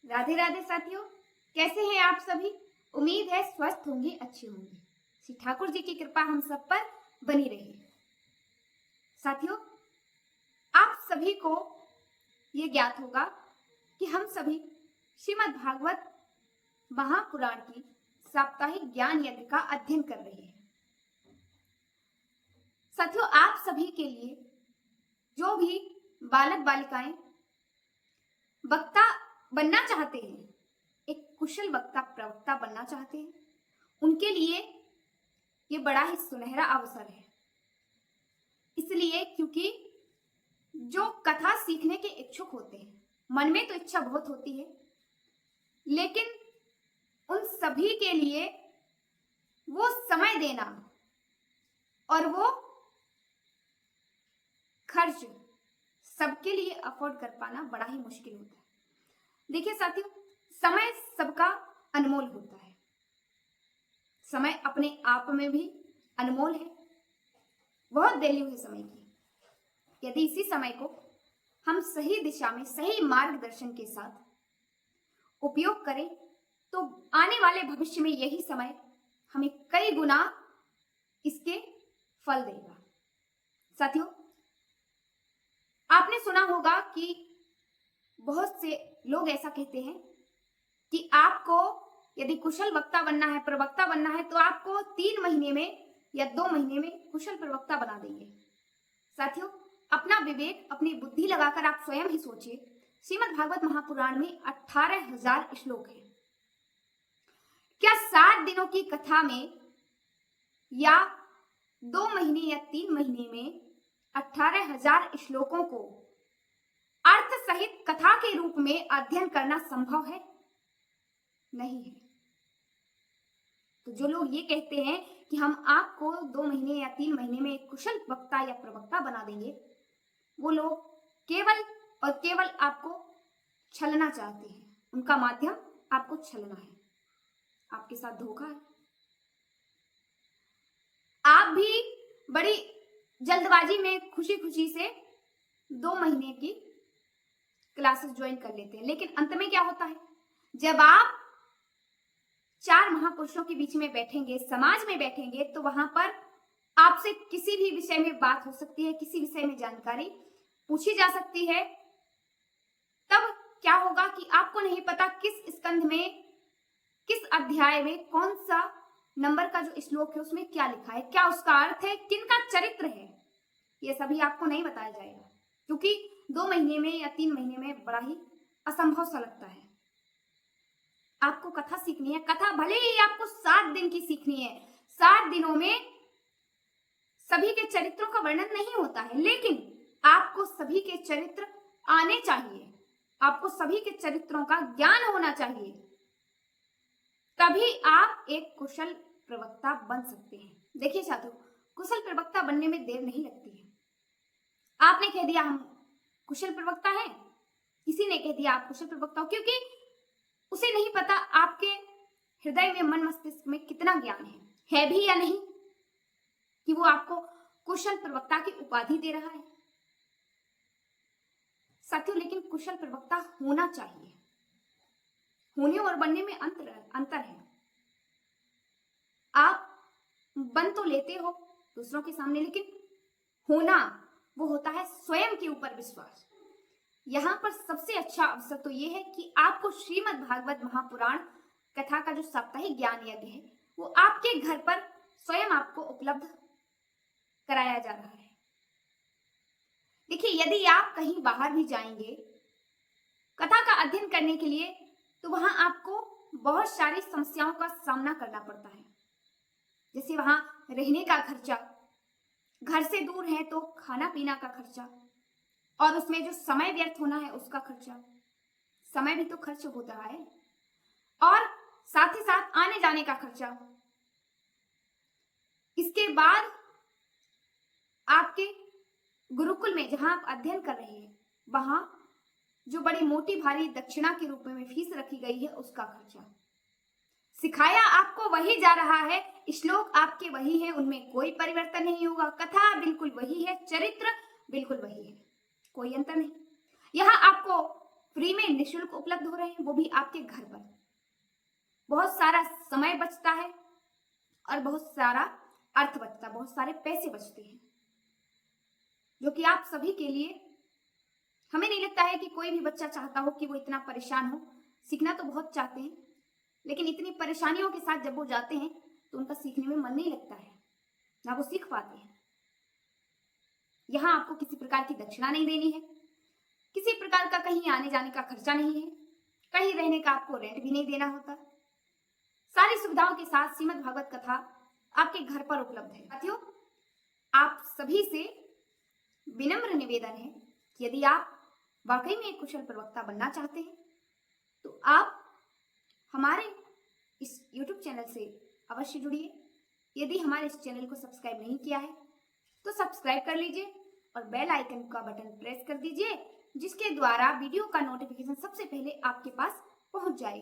राधे राधे साथियों, कैसे हैं आप सभी। उम्मीद है स्वस्थ होंगे, अच्छे होंगे। श्री ठाकुर जी की कृपा हम सब पर बनी रही। साथियों, आप सभी को ये ज्ञात होगा कि हम सभी श्रीमद् भागवत महापुराण की साप्ताहिक ज्ञान यज्ञ का अध्ययन कर रहे हैं। साथियों, आप सभी के लिए जो भी बालक बालिकाएं वक्ता बनना चाहते हैं, एक कुशल वक्ता प्रवक्ता बनना चाहते हैं, उनके लिए ये बड़ा ही सुनहरा अवसर है। इसलिए क्योंकि जो कथा सीखने के इच्छुक होते हैं, मन में तो इच्छा बहुत होती है, लेकिन उन सभी के लिए वो समय देना और वो खर्च सबके लिए अफोर्ड कर पाना बड़ा ही मुश्किल होता है। देखिए साथियों, समय सबका अनमोल होता है। समय अपने आप में भी अनमोल है, बहुत वैल्यू है समय की। यदि इसी समय को हम सही दिशा में सही मार्गदर्शन के साथ उपयोग करें तो आने वाले भविष्य में यही समय हमें कई गुना इसके फल देगा। साथियों, आपने सुना होगा कि बहुत से लोग ऐसा कहते हैं कि आपको यदि कुशल वक्ता बनना है, प्रवक्ता बनना है, तो आपको 3 महीने में या 2 महीने में कुशल प्रवक्ता बना देंगे। साथियों, अपना विवेक, अपनी बुद्धि लगाकर आप स्वयं ही सोचिए। श्रीमद् भागवत महापुराण में 18,000 श्लोक हैं। क्या 7 दिनों की कथा में या 2 महीने या 3 महीने में 18,000 श्लोकों को अर्थ सहित कथा के रूप में अध्ययन करना संभव है? नहीं है। तो जो लोग ये कहते हैं कि हम आपको 2 महीने या 3 महीने में एक कुशल वक्ता या प्रवक्ता बना देंगे, वो लोग केवल और केवल आपको छलना चाहते हैं। उनका माध्यम आपको छलना है, आपके साथ धोखा है। आप भी बड़ी जल्दबाजी में खुशी खुशी से 2 महीने की क्लासेस ज्वाइन कर लेते हैं, लेकिन अंत में क्या होता है? जब आप 4 महापुरुषों के बीच में बैठेंगे, समाज में बैठेंगे, तो वहां पर आपसे किसी भी विषय में बात हो सकती है, किसी विषय में जानकारी पूछी जा सकती है। तब क्या होगा कि आपको नहीं पता किस स्कंध में, किस अध्याय में कौन सा नंबर का जो श्लोक है उसमें क्या लिखा है, क्या उसका अर्थ है, किनका चरित्र है, ये सभी आपको नहीं बताया जाएगा, क्योंकि 2 महीने में या 3 महीने में बड़ा ही असंभव सा लगता है। आपको कथा सीखनी है, कथा भले ही आपको 7 दिन की सीखनी है, 7 दिनों में सभी के चरित्रों का वर्णन नहीं होता है, लेकिन आपको सभी के चरित्र आने चाहिए, आपको सभी के चरित्रों का ज्ञान होना चाहिए, तभी आप एक कुशल प्रवक्ता बन सकते हैं। देखिए साथियों, कुशल प्रवक्ता बनने में देर नहीं लगती है। आपने कह दिया हम कुशल प्रवक्ता हैं, किसी ने कह दिया आप कुशल प्रवक्ता हो, क्योंकि उसे नहीं पता आपके हृदय में, मन मस्तिष्क में कितना ज्ञान है भी या नहीं, कि वो आपको कुशल प्रवक्ता की उपाधि दे रहा है। साथियों, लेकिन कुशल प्रवक्ता होना चाहिए। होने और बनने में अंतर है। आप बन तो लेते हो दूसरों के सामने, लेकिन होना वो होता है स्वयं के ऊपर विश्वास। यहाँ पर सबसे अच्छा अवसर तो ये है कि आपको श्रीमद् भागवत महापुराण कथा का जो साप्ताहिक ज्ञान यज्ञ है वो आपके घर पर स्वयं आपको उपलब्ध कराया जा रहा है। देखिए, यदि आप कहीं बाहर भी जाएंगे कथा का अध्ययन करने के लिए, तो वहां आपको बहुत सारी समस्याओं का सामना करना पड़ता है। जैसे वहां रहने का खर्चा, घर से दूर है तो खाना पीना का खर्चा, और उसमें जो समय व्यर्थ होना है उसका खर्चा। समय भी तो खर्च होता है, और साथ ही साथ आने जाने का खर्चा। इसके बाद आपके गुरुकुल में जहां आप अध्ययन कर रहे हैं, वहां जो बड़ी मोटी भारी दक्षिणा के रूप में फीस रखी गई है उसका खर्चा। सिखाया आपको वही जा रहा है, श्लोक आपके वही है, उनमें कोई परिवर्तन नहीं होगा, कथा बिल्कुल वही है, चरित्र बिल्कुल वही है, कोई अंतर नहीं। यहाँ आपको फ्री में निःशुल्क उपलब्ध हो रहे हैं, वो भी आपके घर पर। बहुत सारा समय बचता है और बहुत सारा अर्थ बचता है, बहुत सारे पैसे बचते हैं, जो कि आप सभी के लिए, हमें नहीं लगता है कि कोई भी बच्चा चाहता हो कि वो इतना परेशान हो। सीखना तो बहुत चाहते हैं, लेकिन इतनी परेशानियों के साथ जब वो जाते हैं तो उनका सीखने में मन नहीं लगता है, ना वो सीख पाते हैं। यहाँ आपको किसी प्रकार की दक्षिणा नहीं देनी है, किसी प्रकार का कहीं आने जाने का खर्चा नहीं है, कहीं रहने का आपको रेंट भी नहीं देना होता। सारी सुविधाओं के साथ श्रीमद् भागवत कथा आपके घर पर उपलब्ध है। साथियों, आप सभी से विनम्र निवेदन है कि यदि आप वाकई में एक कुशल प्रवक्ता बनना चाहते हैं तो आप हमारे इस YouTube चैनल से अवश्य जुड़िए। यदि हमारे इस चैनल को सब्सक्राइब नहीं किया है तो सब्सक्राइब कर लीजिए और बेल आइकन का बटन प्रेस कर दीजिए, जिसके द्वारा वीडियो का नोटिफिकेशन सबसे पहले आपके पास पहुंच जाए।